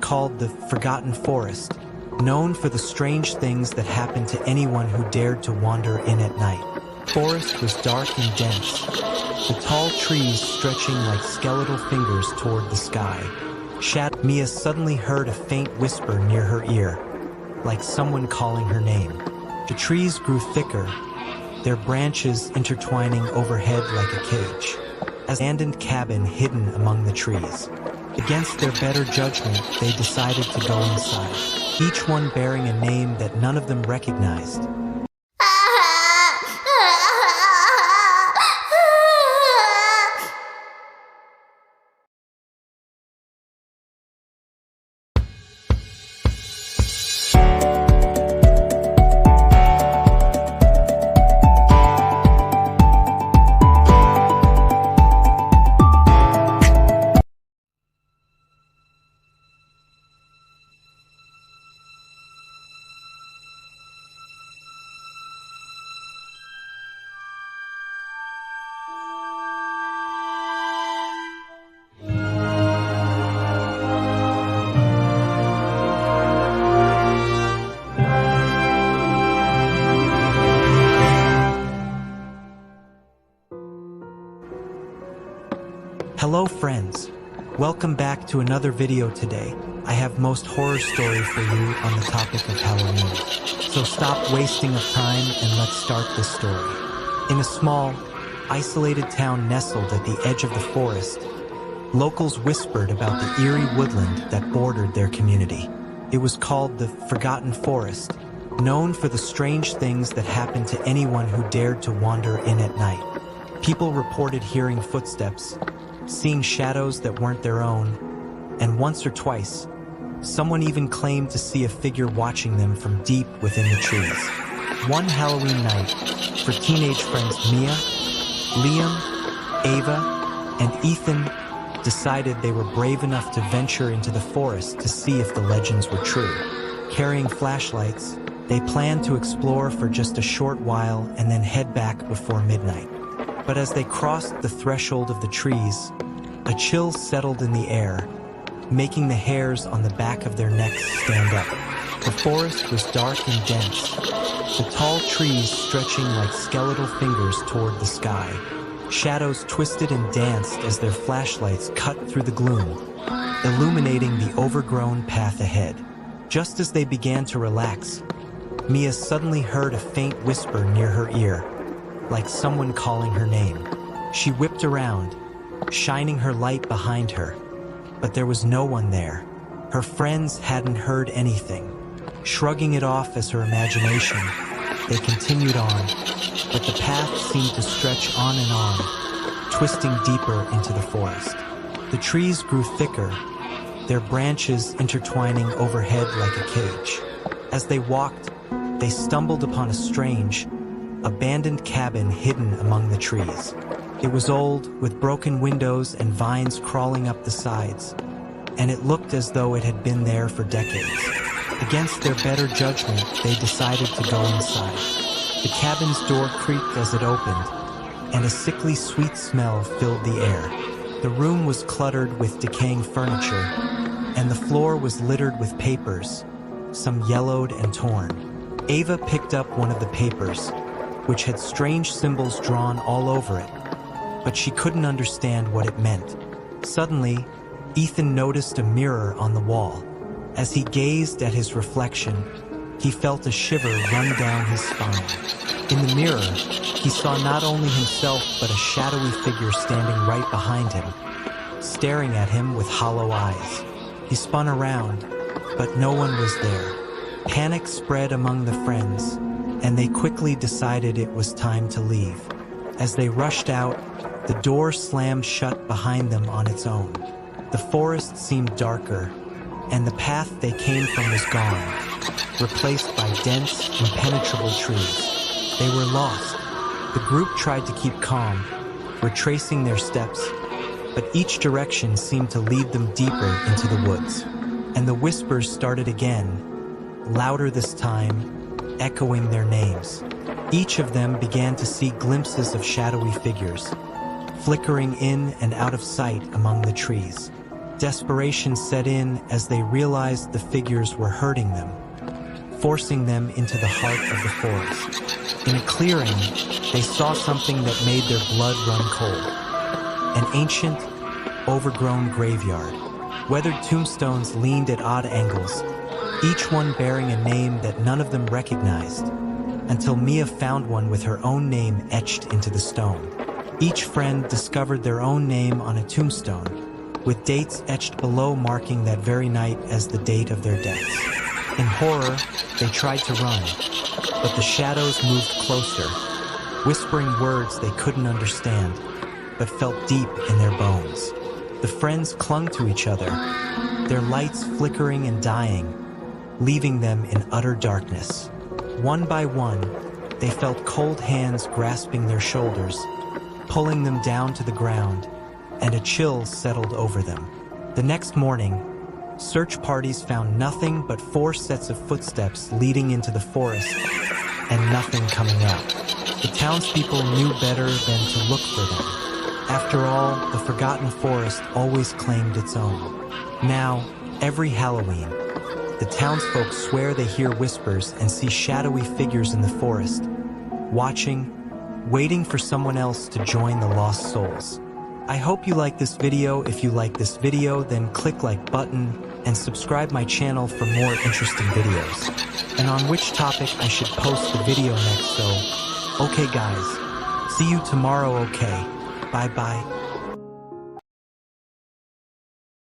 called the Forgotten Forest, known for the strange things that happened to anyone who dared to wander in at night. The forest was dark and dense, the tall trees stretching like skeletal fingers toward the sky. Mia suddenly heard a faint whisper near her ear, like someone calling her name. The trees grew thicker, their branches intertwining overhead like a cage. As an abandoned cabin hidden among the trees. Against their better judgment, they decided to go inside, each one bearing a name that none of them recognized. Hello friends, welcome back to another video today. I have most horror story for you on the topic of Halloween. So stop wasting of time and let's start this story. In a small, isolated town nestled at the edge of the forest, locals whispered about the eerie woodland that bordered their community. It was called the Forgotten Forest, known for the strange things that happened to anyone who dared to wander in at night. People reported hearing footsteps, seeing shadows that weren't their own, and once or twice, someone even claimed to see a figure watching them from deep within the trees. One Halloween night, for teenage friends Mia, Liam, Ava, and Ethan decided they were brave enough to venture into the forest to see if the legends were true. Carrying flashlights, they planned to explore for just a short while and then head back before midnight. But as they crossed the threshold of the trees, a chill settled in the air, making the hairs on the back of their necks stand up. The forest was dark and dense, the tall trees stretching like skeletal fingers toward the sky. Shadows twisted and danced as their flashlights cut through the gloom, illuminating the overgrown path ahead. Just as they began to relax, Mia suddenly heard a faint whisper near her ear, like someone calling her name. She whipped around, shining her light behind her, but there was no one there. Her friends hadn't heard anything. Shrugging it off as her imagination, they continued on, but the path seemed to stretch on and on, twisting deeper into the forest. The trees grew thicker, their branches intertwining overhead like a cage. As they walked, they stumbled upon a strange, abandoned cabin hidden among the trees. It was old, with broken windows and vines crawling up the sides, and it looked as though it had been there for decades. Against their better judgment, they decided to go inside. The cabin's door creaked as it opened, and a sickly sweet smell filled the air. The room was cluttered with decaying furniture, and the floor was littered with papers, some yellowed and torn. Ava picked up one of the papers, which had strange symbols drawn all over it, but she couldn't understand what it meant. Suddenly, Ethan noticed a mirror on the wall. As he gazed at his reflection, he felt a shiver run down his spine. In the mirror, he saw not only himself but a shadowy figure standing right behind him, staring at him with hollow eyes. He spun around, but no one was there. Panic spread among the friends, and they quickly decided it was time to leave. As they rushed out, the door slammed shut behind them on its own. The forest seemed darker, and the path they came from was gone, replaced by dense, impenetrable trees. They were lost. The group tried to keep calm, retracing their steps, but each direction seemed to lead them deeper into the woods. And the whispers started again, louder this time, echoing their names. Each of them began to see glimpses of shadowy figures, flickering in and out of sight among the trees. Desperation set in as they realized the figures were hurting them, forcing them into the heart of the forest. In a clearing, they saw something that made their blood run cold. An ancient, overgrown graveyard. Weathered tombstones leaned at odd angles, each one bearing a name that none of them recognized, until Mia found one with her own name etched into the stone. Each friend discovered their own name on a tombstone, with dates etched below marking that very night as the date of their deaths. In horror, they tried to run, but the shadows moved closer, whispering words they couldn't understand, but felt deep in their bones. The friends clung to each other, their lights flickering and dying, leaving them in utter darkness. One by one, they felt cold hands grasping their shoulders, pulling them down to the ground, and a chill settled over them. The next morning, search parties found nothing but 4 sets of footsteps leading into the forest, and nothing coming out. The townspeople knew better than to look for them. After all, the forgotten forest always claimed its own. Now, every Halloween, the townsfolk swear they hear whispers and see shadowy figures in the forest, watching, waiting for someone else to join the lost souls. I hope you like this video. If you like this video, then click like button and subscribe my channel for more interesting videos. And on which topic I should post the video next, so, okay guys, see you tomorrow, okay? Bye bye.